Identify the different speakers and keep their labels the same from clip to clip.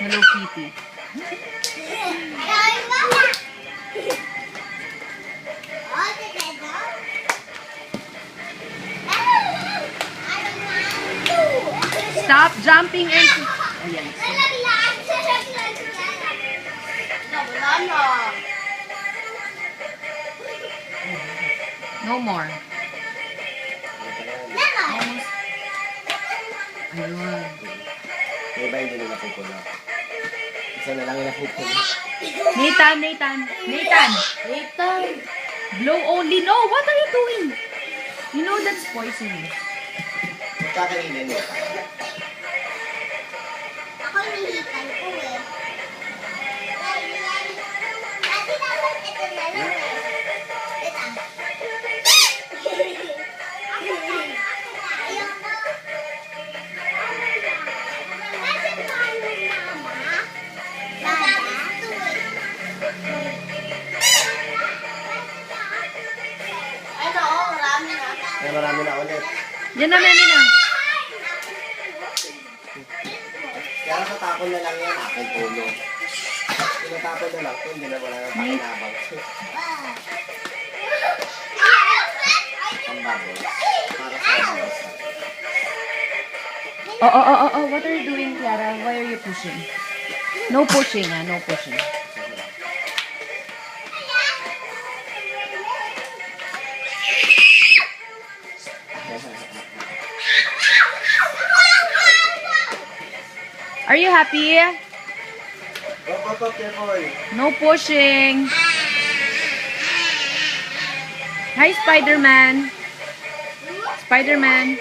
Speaker 1: Hello Kitty. Stop jumping and... Ayan. No more. Ayun.
Speaker 2: May iba hindi nila pupula. Isa na lang yung napupula.
Speaker 1: Nathan! Blow only. No, what are you doing? You know that's poisonous.
Speaker 2: Kakainin mo.
Speaker 3: Ako hinihitan ko eh. Dati dapat ito na lang eh. Ito. Ayoko. Kasi paano mama? Baba? Ano, marami na.
Speaker 2: Ay, marami na ulit.
Speaker 1: Yan na, Memi na.
Speaker 2: Kaya katapon na lang yan, akin puno. Tinatapon na lang, hindi na wala nang pakinabang. Pambago. Para sa bawas.
Speaker 1: Oh. What are you doing, Clara? Why are you pushing? No pushing, no pushing. Are you happy?
Speaker 2: Go, careful.
Speaker 1: No pushing. Hi, Spider-Man. Spider-Man.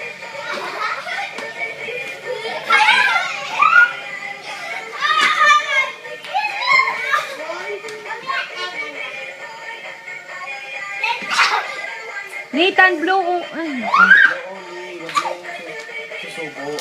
Speaker 1: Nathan, blow. Ay,
Speaker 2: Only, wag mo susubo.